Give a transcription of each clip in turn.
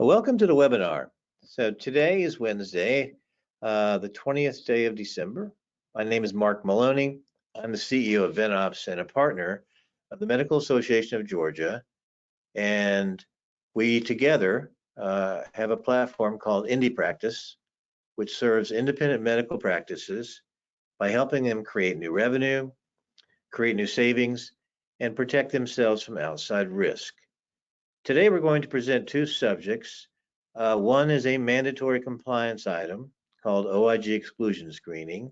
Welcome to the webinar. So today is Wednesday, the 20th day of December. My name is Mark Maloney. I'm the CEO of VenOps and a partner of the Medical Association of Georgia. And we together have a platform called Indie Practice, which serves independent medical practices by helping them create new revenue, create new savings, and protect themselves from outside risk. Today, we're going to present two subjects. One is a mandatory compliance item called OIG exclusion screening.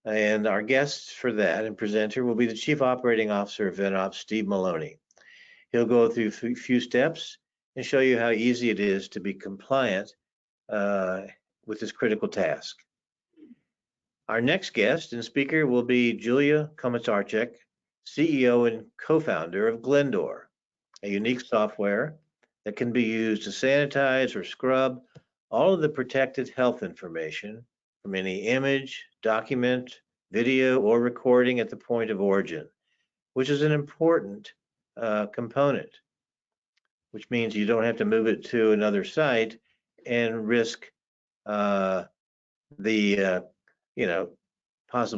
And our guest for that and presenter will be the Chief Operating Officer of VenOps, Steve Maloney. He'll go through a few steps and show you how easy it is to be compliant with this critical task. Our next guest and speaker will be Julia Komisarczyk, CEO and co-founder of Glendor, a unique software that can be used to sanitize or scrub all of the protected health information from any image, document, video, or recording at the point of origin, which is an important component, which means you don't have to move it to another site and risk possibly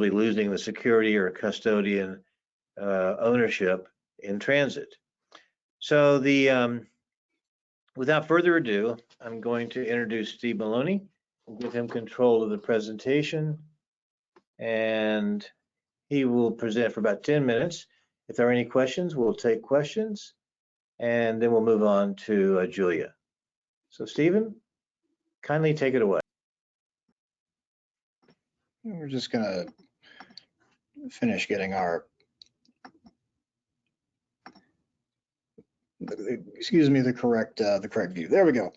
losing the security or custodian ownership in transit. So without further ado, I'm going to introduce Steve Maloney and give him control of the presentation. And he will present for about 10 minutes. If there are any questions, we'll take questions, and then we'll move on to Julia. So Stephen, kindly take it away. We're just gonna finish getting the correct view. There we go.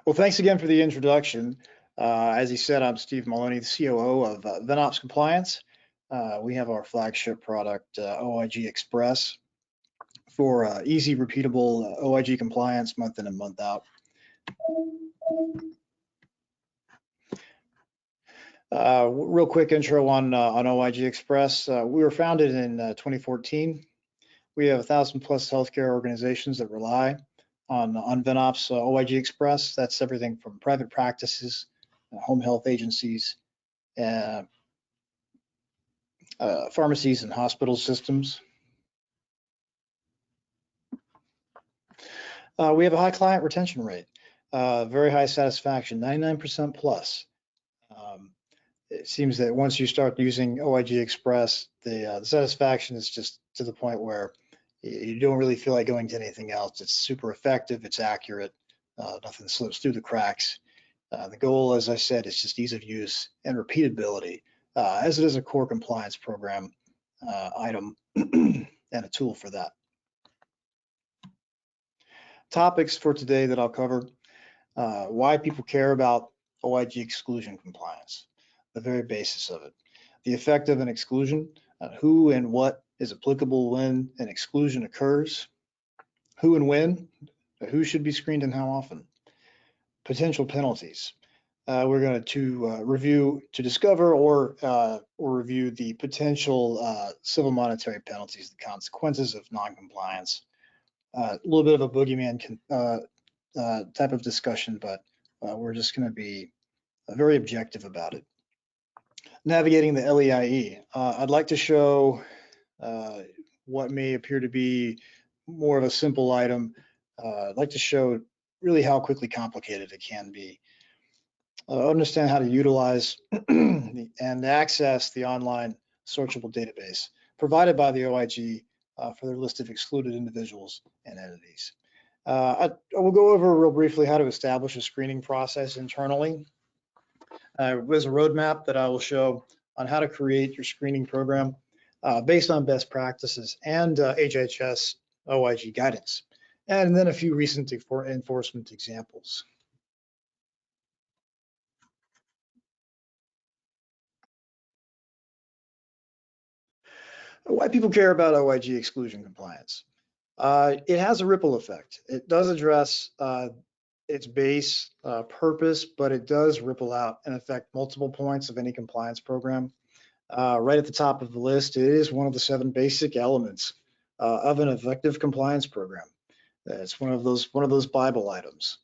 Well, thanks again for the introduction. As he said, I'm Steve Maloney, the COO of VenOps Compliance. We have our flagship product, OIG Express, for easy, repeatable OIG compliance month in and month out. Real quick intro on OIG Express. We were founded in 2014. We have 1,000+ healthcare organizations that rely on VenOps OIG Express. That's everything from private practices, home health agencies, pharmacies and hospital systems. We have a high client retention rate, very high satisfaction, 99% plus. It seems that once you start using OIG Express, the satisfaction is just to the point where you don't really feel like going to anything else. It's super effective, it's accurate, nothing slips through the cracks. The goal, as I said, is just ease of use and repeatability, as it is a core compliance program item and a tool for that. Topics for today that I'll cover: why people care about OIG exclusion compliance, the very basis of it, the effect of an exclusion, who and what is applicable when an exclusion occurs, who and when, who should be screened and how often, potential penalties. We're going to review, to discover or review the potential civil monetary penalties, the consequences of non-compliance. A little bit of a boogeyman type of discussion, but we're just going to be very objective about it. Navigating the LEIE. I'd like to show what may appear to be more of a simple item. I'd like to show really how quickly complicated it can be. Understand how to utilize and access the online searchable database provided by the OIG for their list of excluded individuals and entities. I will go over real briefly how to establish a screening process internally. There's a roadmap that I will show on how to create your screening program based on best practices and HHS OIG guidance, and then a few recent enforcement examples. Why people care about OIG exclusion compliance. It has a ripple effect. It does address its base purpose, but it does ripple out and affect multiple points of any compliance program. Right at the top of the list, it is one of the 7 basic elements of an effective compliance program. It's one of those Bible items.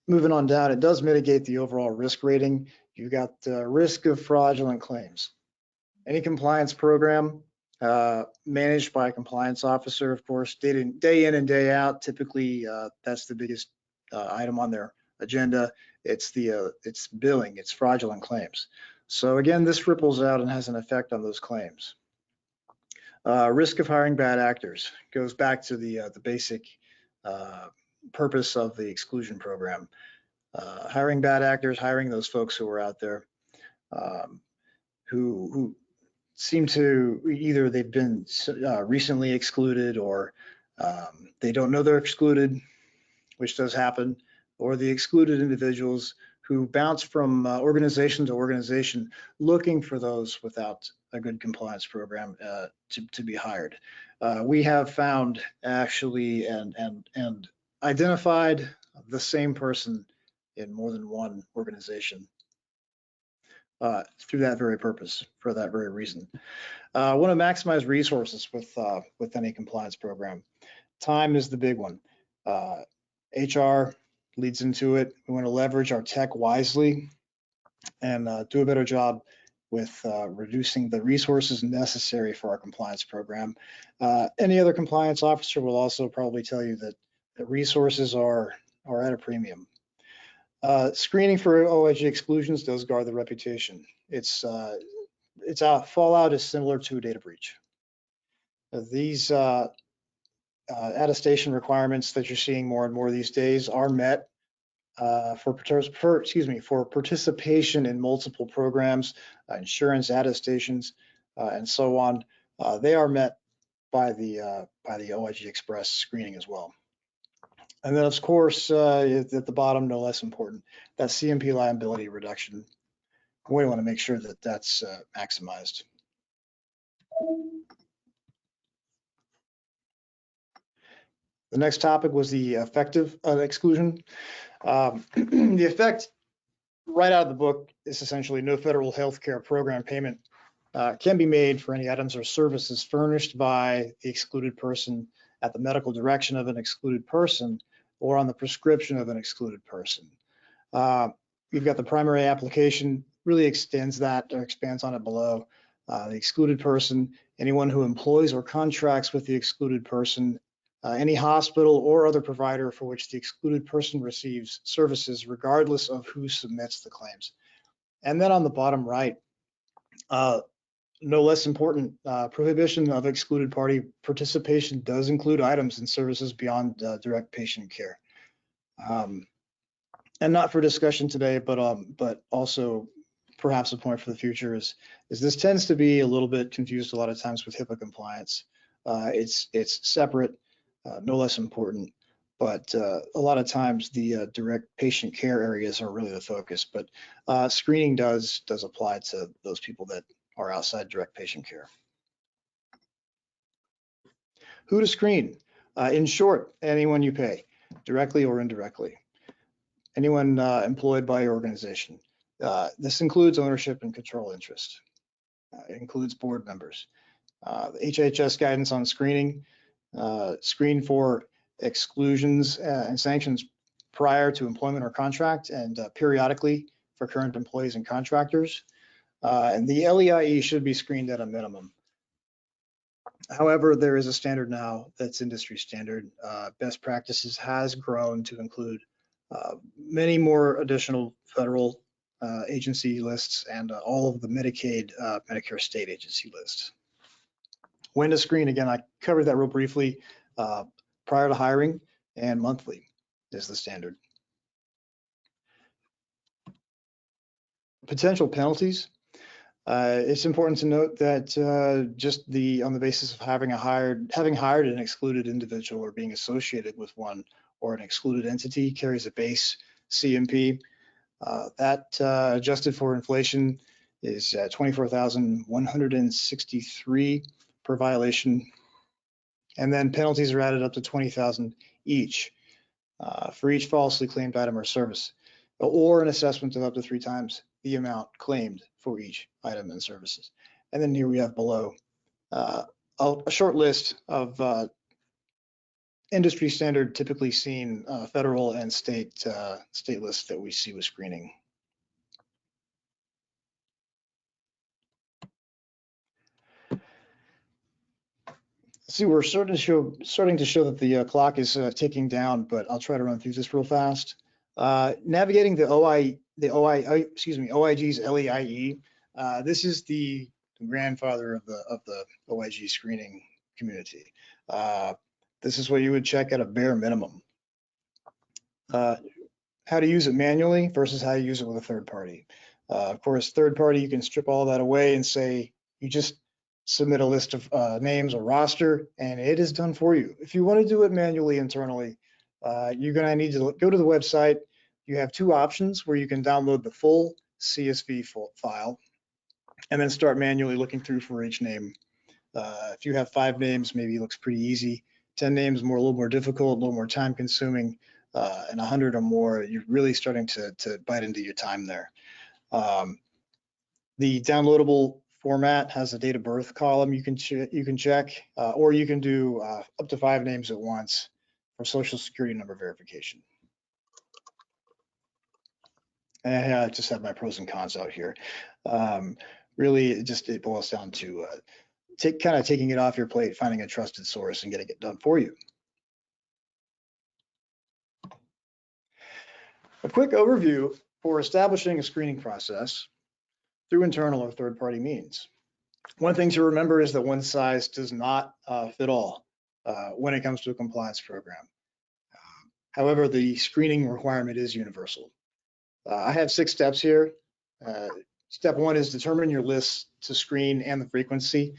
Moving on down, it does mitigate the overall risk rating. You've got the risk of fraudulent claims. Any compliance program managed by a compliance officer, of course, day in and day out, typically that's the biggest item on their agenda. It's billing, it's fraudulent claims. So again, this ripples out and has an effect on those claims. Risk of hiring bad actors goes back to the basic purpose of the exclusion program. Hiring bad actors, hiring those folks who are out there who seem to either they've been recently excluded, or they don't know they're excluded, which does happen, or the excluded individuals who bounce from organization to organization looking for those without a good compliance program to be hired. We have found actually and identified the same person in more than one organization through that very purpose, for that very reason. I want to maximize resources with any compliance program. Time is the big one. HR leads into it. We want to leverage our tech wisely and do a better job with reducing the resources necessary for our compliance program. Any other compliance officer will also probably tell you that the resources are at a premium. Screening for OIG exclusions does guard the reputation. Its fallout is similar to a data breach. These attestation requirements that you're seeing more and more these days are met for participation in multiple programs, insurance attestations, and so on. They are met by the OIG Express screening as well. And then, of course, at the bottom, no less important, that CMP liability reduction. We want to make sure that that's maximized. The next topic was the effective exclusion. The effect right out of the book is essentially no federal health care program payment can be made for any items or services furnished by the excluded person at the medical direction of an excluded person or on the prescription of an excluded person. You've got the primary application, really extends that or expands on it below. The excluded person, anyone who employs or contracts with the excluded person, any hospital or other provider for which the excluded person receives services, regardless of who submits the claims. And then on the bottom right, no less important, prohibition of excluded party participation does include items and services beyond direct patient care. And not for discussion today, but also perhaps a point for the future is this tends to be a little bit confused a lot of times with HIPAA compliance. It's separate, no less important, but a lot of times the direct patient care areas are really the focus. But screening does apply to those people that are outside direct patient care. Who to screen? In short, anyone you pay, directly or indirectly. Anyone employed by your organization. This includes ownership and control interest. It includes board members. The HHS guidance on screening, screen for exclusions and sanctions prior to employment or contract, and periodically for current employees and contractors. And the LEIE should be screened at a minimum. However, there is a standard now that's industry standard. Best practices has grown to include many more additional federal agency lists and all of the Medicaid, Medicare state agency lists. When to screen, again, I covered that real briefly. Prior to hiring and monthly is the standard. Potential penalties. It's important to note that just on the basis of having hired an excluded individual or being associated with one or an excluded entity carries a base CMP. That adjusted for inflation is $24,163 per violation. And then penalties are added up to $20,000 each for each falsely claimed item or service, or an assessment of up to 3 times the amount claimed for each item and services. And then here we have below a short list of industry standard, typically seen federal and state lists that we see with screening. See, we're starting to show that the clock is ticking down, but I'll try to run through this real fast. Navigating the OIG's LEIE. This is the grandfather of the OIG screening community. This is what you would check at a bare minimum. How to use it manually versus how to use it with a third party. Of course, third party, you can strip all that away and say you just submit a list of names or roster, and it is done for you. If you want to do it manually internally, you're going to need to go to the website. You have two options where you can download the full CSV file and then start manually looking through for each name. If you have 5 names, maybe it looks pretty easy. 10 names, a little more difficult, a little more time consuming, and 100 or more, you're really starting to bite into your time there. The downloadable format has a date of birth column you can check, or you can do up to 5 names at once for social security number verification. And I just have my pros and cons out here. Really, it boils down to kind of taking it off your plate, finding a trusted source and getting it done for you. A quick overview for establishing a screening process through internal or third-party means. One thing to remember is that one size does not fit all when it comes to a compliance program. However, the screening requirement is universal. I have 6 steps here. Step 1 is determine your list to screen and the frequency.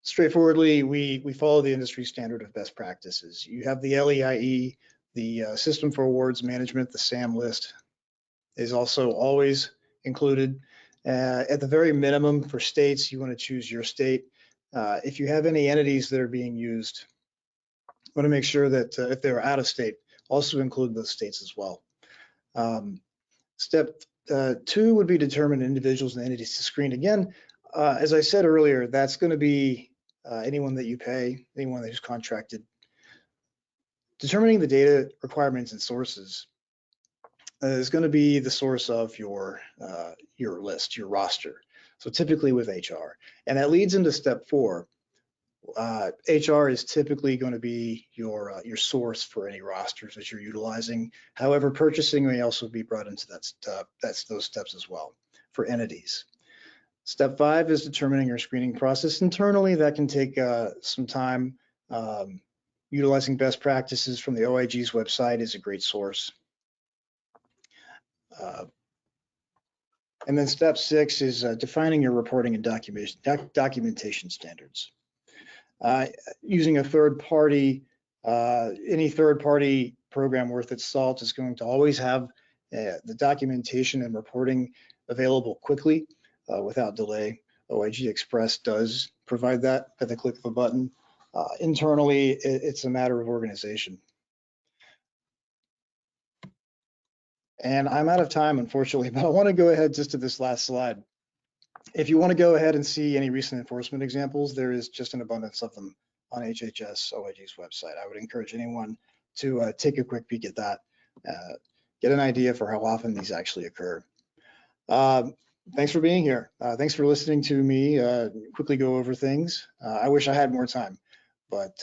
Straightforwardly, we follow the industry standard of best practices. You have the LEIE, the System for Awards Management, the SAM list is also always included. At the very minimum for states, you want to choose your state. If you have any entities that are being used, you want to make sure that if they're out of state, also include those states as well. Step 2 would be determine individuals and entities to screen. Again, as I said earlier, that's going to be anyone that you pay, anyone who's contracted. Determining the data requirements and sources is going to be the source of your list, your roster. So typically with HR, and that leads into step 4. HR is typically going to be your source for any rosters that you're utilizing. However, purchasing may also be brought into those steps as well for entities. Step 5 is determining your screening process internally. That can take some time. Utilizing best practices from the OIG's website is a great source. And then step 6 is defining your reporting and documentation standards. Using a third party, any third party program worth its salt is going to always have the documentation and reporting available quickly without delay. OIG Express does provide that at the click of a button. Internally, it's a matter of organization. And I'm out of time, unfortunately, but I want to go ahead just to this last slide. If you want to go ahead and see any recent enforcement examples, there is just an abundance of them on HHS OIG's website. I would encourage anyone to take a quick peek at that, get an idea for how often these actually occur. Thanks for being here. Thanks for listening to me quickly go over things. I wish I had more time, but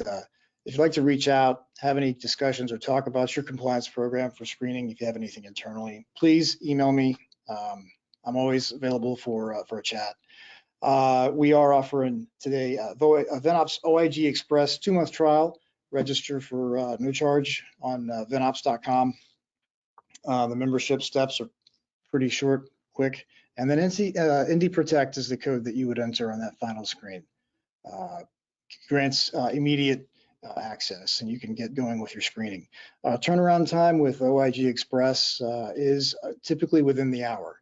if you'd like to reach out, have any discussions or talk about your compliance program for screening, if you have anything internally, please email me. I'm always available for a chat. We are offering today a VenOps OIG Express 2-month trial. Register for no charge on venops.com. The membership steps are pretty short, quick. And then ND Protect is the code that you would enter on that final screen. Grants immediate access, and you can get going with your screening. Turnaround time with OIG Express is typically within the hour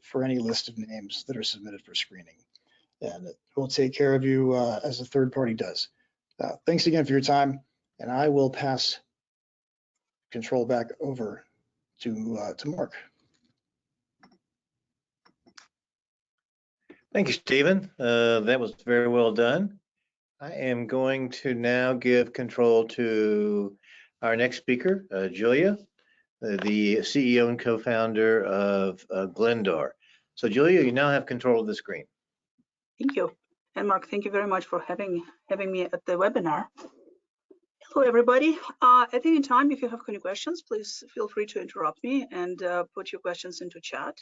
for any list of names that are submitted for screening. And it will take care of you as a third party does. Thanks again for your time, and I will pass control back over to Mark. Thank you, Stephen. That was very well done. I am going to now give control to our next speaker, Julia, the CEO and co-founder of Glendar. So Julia, you now have control of the screen. Thank you. And Mark, thank you very much for having me at the webinar. Hello, everybody. At any time, if you have any questions, please feel free to interrupt me and put your questions into chat.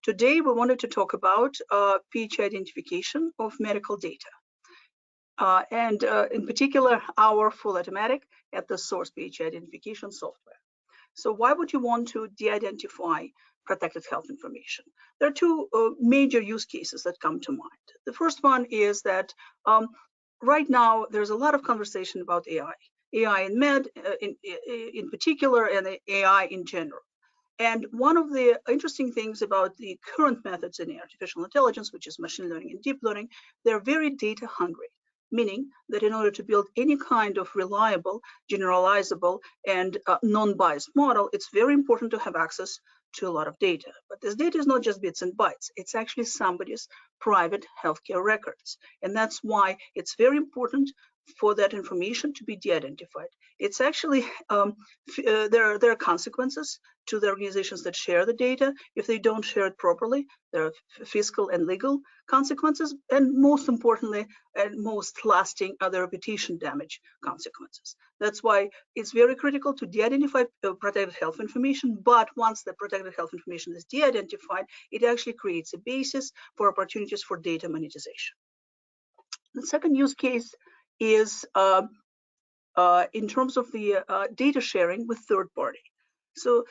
Today, we wanted to talk about PH identification of medical data. And in particular, our full automatic at the source PH identification software. So why would you want to de-identify protected health information? There are two major use cases that come to mind. The first one is that right now there's a lot of conversation about AI in med in particular, and AI in general. And one of the interesting things about the current methods in artificial intelligence, which is machine learning and deep learning, they're very data hungry, meaning that in order to build any kind of reliable, generalizable, and non-biased model, it's very important to have access to a lot of data. But this data is not just bits and bytes. It's actually somebody's private healthcare records. And that's why it's very important for that information to be de-identified. It's actually, there are consequences to the organizations that share the data if they don't share it properly. There are fiscal and legal consequences, and most importantly and most lasting are the reputation damage consequences. That's why it's very critical to de-identify protected health information, but once the protected health information is de-identified, it actually creates a basis for opportunities for data monetization. The second use case is in terms of the data sharing with third party. So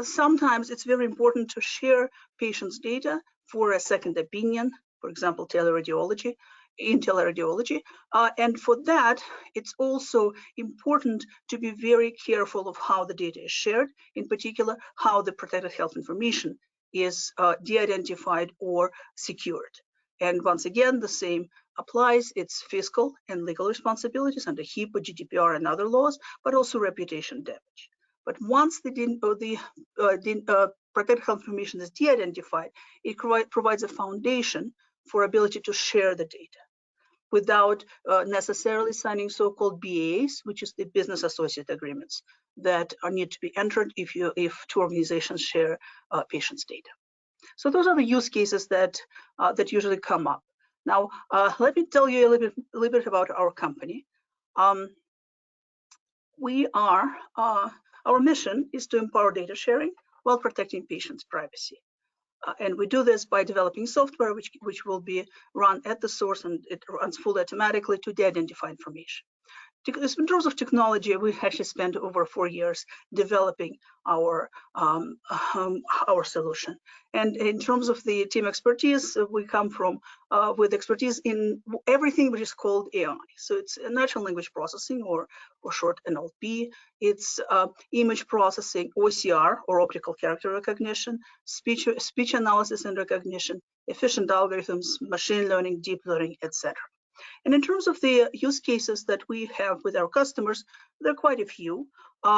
sometimes it's very important to share patients' data for a second opinion, for example, teleradiology, in teleradiology. And for that, it's also important to be very careful of how the data is shared, in particular, how the protected health information is de-identified or secured. And once again, the same applies. It's fiscal and legal responsibilities under HIPAA, GDPR, and other laws, but also reputation damage. But once the protected health information is de-identified, it provides a foundation for ability to share the data without necessarily signing so-called BAs, which is the business associate agreements that need to be entered if two organizations share patients' data. So those are the use cases that usually come up. Now, let me tell you a little bit about our company. Our mission is to empower data sharing while protecting patients' privacy. And we do this by developing software which will be run at the source, and it runs fully automatically to de-identify information. In terms of technology, we actually spent over 4 years developing our solution. And in terms of the team expertise, we come from with expertise in everything which is called AI. So it's natural language processing, or short NLP. It's image processing, OCR, or optical character recognition, speech analysis and recognition, efficient algorithms, machine learning, deep learning, etc. And in terms of the use cases that we have with our customers, there are quite a few.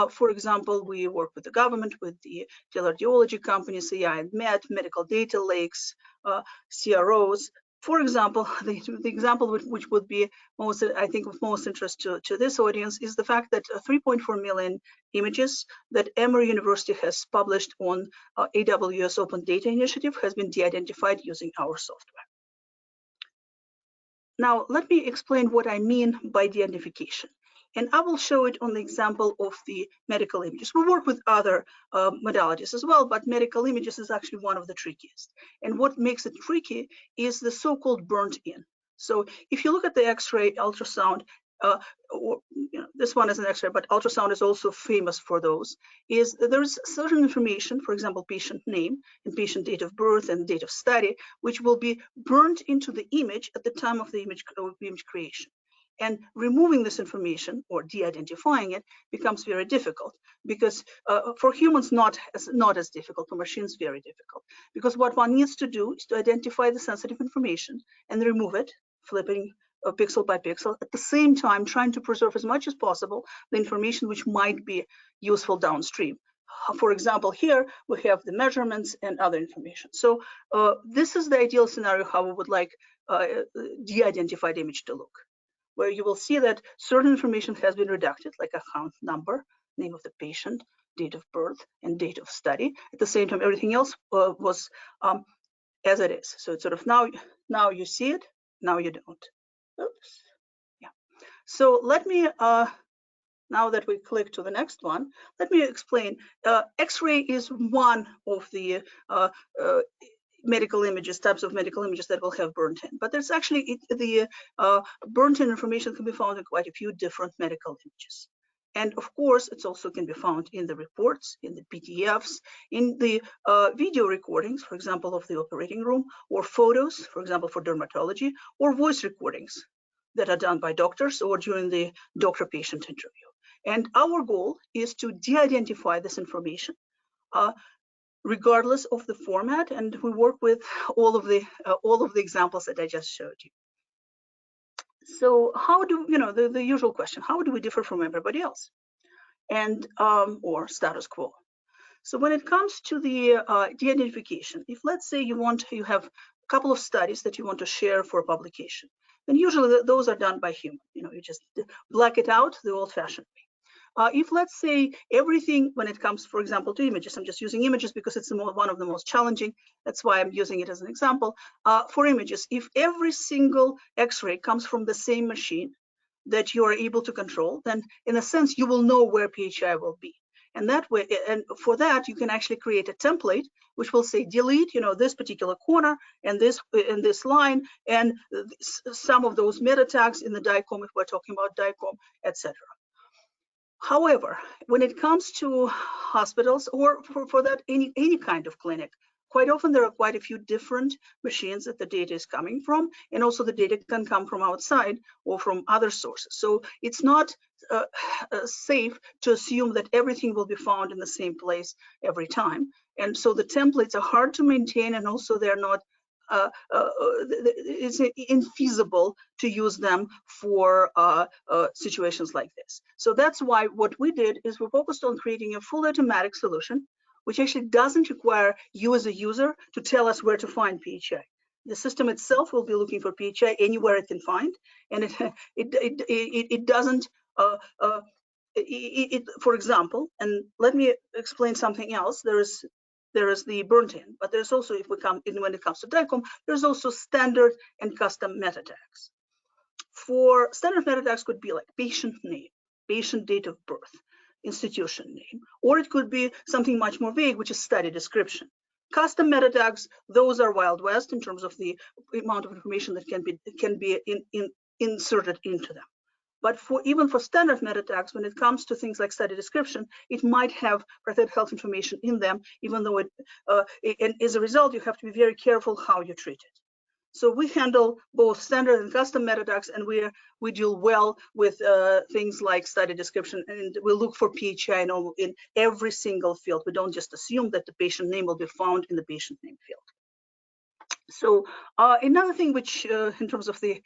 For example, we work with the government, with the teleradiology companies, AI and medical data lakes, CROs. For example, the example which would be most, I think, of most interest to this audience is the fact that 3.4 million images that Emory University has published on AWS Open Data Initiative has been de-identified using our software. Now, let me explain what I mean by de-identification. And I will show it on the example of the medical images. We work with other modalities as well, but medical images is actually one of the trickiest. And what makes it tricky is the so-called burnt in. So if you look at the X-ray, ultrasound, this one is an X-ray, but ultrasound is also famous for those, is there's certain information, for example, patient name and patient date of birth and date of study, which will be burnt into the image at the time of the image creation. And removing this information or de-identifying it becomes very difficult, because for humans, not as difficult, for machines, very difficult. Because what one needs to do is to identify the sensitive information and remove it, flipping pixel by pixel, at the same time trying to preserve as much as possible the information which might be useful downstream. for example, here we have the measurements and other information. So this is the ideal scenario how we would like de-identified image to look, where you will see that certain information has been redacted, like account number, name of the patient, date of birth, and date of study. At the same time, everything else was as it is. So it's sort of now you see it, now you don't. Oops. Yeah. So let me, now that we click to the next one, let me explain. X-ray is one of the medical images, types of medical images that will have burnt in. But there's actually, the burnt in information can be found in quite a few different medical images. And of course, it also can be found in the reports, in the PDFs, in the video recordings, for example, of the operating room, or photos, for example, for dermatology, or voice recordings that are done by doctors or during the doctor-patient interview. And our goal is to de-identify this information regardless of the format, and we work with all of the examples that I just showed you. So how do, the usual question, how do we differ from everybody else and or status quo? So when it comes to the de-identification, if let's say you have a couple of studies that you want to share for publication, then usually those are done by human. You just black it out the old-fashioned way. If let's say everything, when it comes, for example, to images, I'm just using images because it's one of the most challenging. That's why I'm using it as an example. For images, if every single X-ray comes from the same machine that you are able to control, then in a sense, you will know where PHI will be. And that way, and for that, you can actually create a template which will say delete, this particular corner and this line and some of those meta tags in the DICOM if we're talking about DICOM, etc. However, when it comes to hospitals or for that any kind of clinic, quite often there are quite a few different machines that the data is coming from, and also the data can come from outside or from other sources. So it's not safe to assume that everything will be found in the same place every time. And so the templates are hard to maintain, and also they're not it's infeasible to use them for situations like this. So that's why what we did is we focused on creating a full automatic solution, which actually doesn't require you as a user to tell us where to find PHI. The system itself will be looking for PHI anywhere it can find, and it doesn't. For example, and let me explain something else. There is the burnt in, but there's also, when it comes to DICOM, there's also standard and custom meta tags. For standard meta tags could be like patient name, patient date of birth, institution name, or it could be something much more vague, which is study description. Custom meta tags, those are Wild West in terms of the amount of information that can be inserted into them. But even for standard meta tags, when it comes to things like study description, it might have private health information in them, even though and as a result, you have to be very careful how you treat it. So we handle both standard and custom meta tags, and we deal well with things like study description, and we look for PHI in every single field. We don't just assume that the patient name will be found in the patient name field. So another thing which, in terms of the,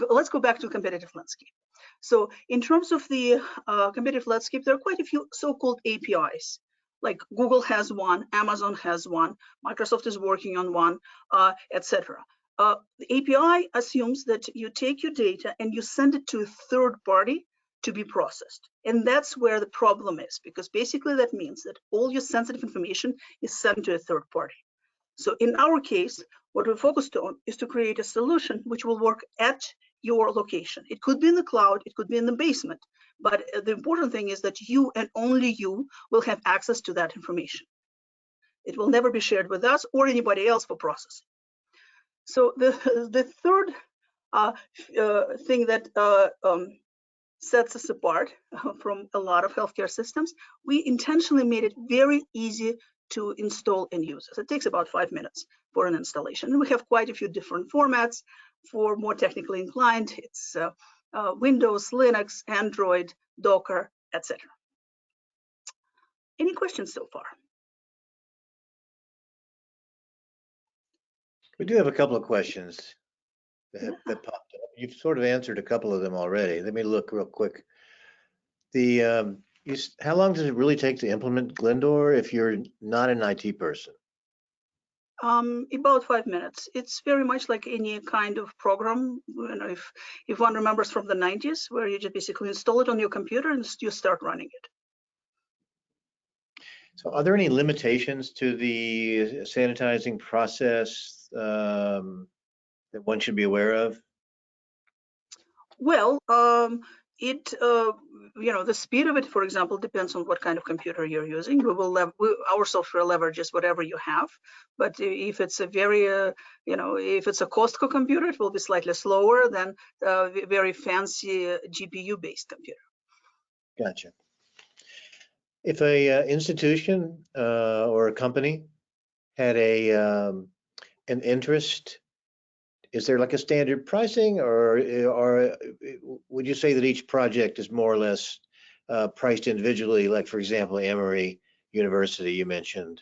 let's go back to competitive landscape. So in terms of the competitive landscape, there are quite a few so-called APIs. Like Google has one, Amazon has one, Microsoft is working on one, etc. The API assumes that you take your data and you send it to a third party to be processed. And that's where the problem is, because basically that means that all your sensitive information is sent to a third party. So in our case, what we're focused on is to create a solution which will work at your location. It could be in the cloud, it could be in the basement, but the important thing is that you and only you will have access to that information. It will never be shared with us or anybody else for processing. So the third thing that sets us apart from a lot of healthcare systems, we intentionally made it very easy to install and use. So it takes about 5 minutes for an installation. And we have quite a few different formats. For more technically inclined, it's Windows, Linux, Android, Docker, etc. Any questions so far? We do have a couple of questions that popped up. You've sort of answered a couple of them already. Let me look real quick. The How long does it really take to implement Glendor if you're not an IT person? About 5 minutes. It's very much like any kind of program. You know, if one remembers from the 90s, where you just basically install it on your computer and you start running it. So are there any limitations to the sanitizing process that one should be aware of? Well, the speed of it, for example, depends on what kind of computer you're using. Our software leverages whatever you have, but if it's a very, if it's a Costco computer, it will be slightly slower than a very fancy GPU-based computer. Gotcha. If a institution or a company had an interest, is there like a standard pricing, or would you say that each project is more or less priced individually? Like, for example, Emory University, you mentioned,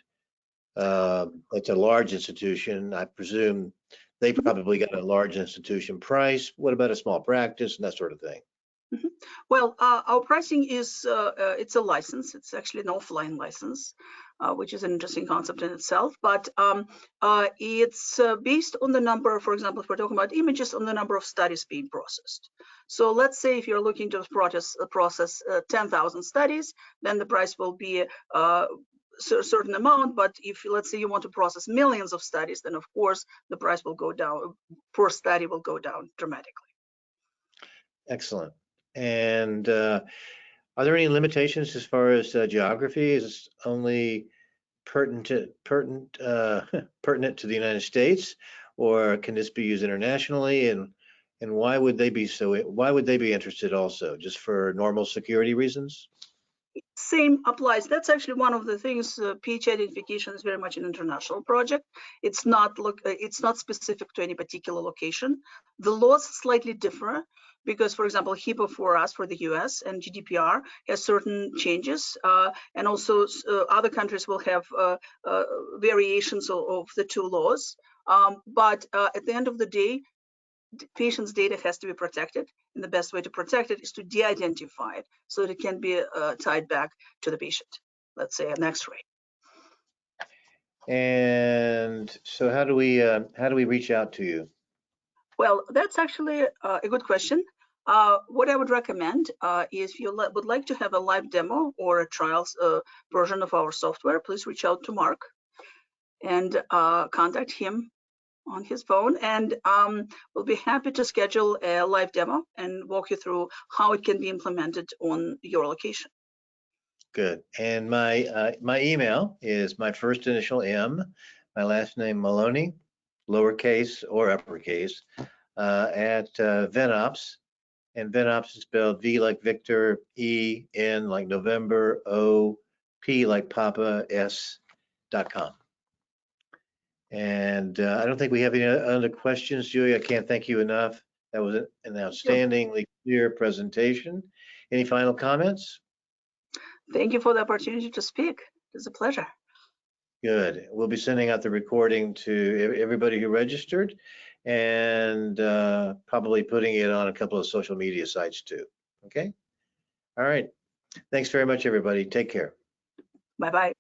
it's a large institution. I presume they probably got a large institution price. What about a small practice and that sort of thing? Mhm. Well, our pricing is it's a license. It's actually an offline license, which is an interesting concept in itself. But it's based on the number, for example, if we're talking about images, on the number of studies being processed. So let's say if you're looking to process 10,000 studies, then the price will be a certain amount. But if let's say you want to process millions of studies, then of course the price will go down. Per study will go down dramatically. Excellent. And are there any limitations as far as geography? Is this only pertinent to the United States, or can this be used internationally? And why would they be interested also? Just for normal security reasons? Same applies. That's actually one of the things. PH identification is very much an international project. It's not specific to any particular location. The laws slightly differ because, for example, HIPAA for us, for the US, and GDPR has certain changes, and also other countries will have variations of the two laws. But at the end of the day, patient's data has to be protected, and the best way to protect it is to de-identify it so that it can be tied back to the patient, let's say an x-ray. And so how do we reach out to you? Well, that's actually a good question. What I would recommend is if you would like to have a live demo or a trial version of our software, please reach out to Mark and contact him on his phone, and we'll be happy to schedule a live demo and walk you through how it can be implemented on your location. Good. And my email is my first initial M, my last name Maloney, lowercase or uppercase, at Venops, and Venops is spelled V like Victor, E, N like November, O, P like Papa, S.com. And I don't think we have any other questions, Julia. I can't thank you enough. That was an outstandingly clear presentation. Any final comments? Thank you for the opportunity to speak. It's a pleasure. Good. We'll be sending out the recording to everybody who registered, and probably putting it on a couple of social media sites too. Okay? All right. Thanks very much, everybody. Take care. Bye-bye.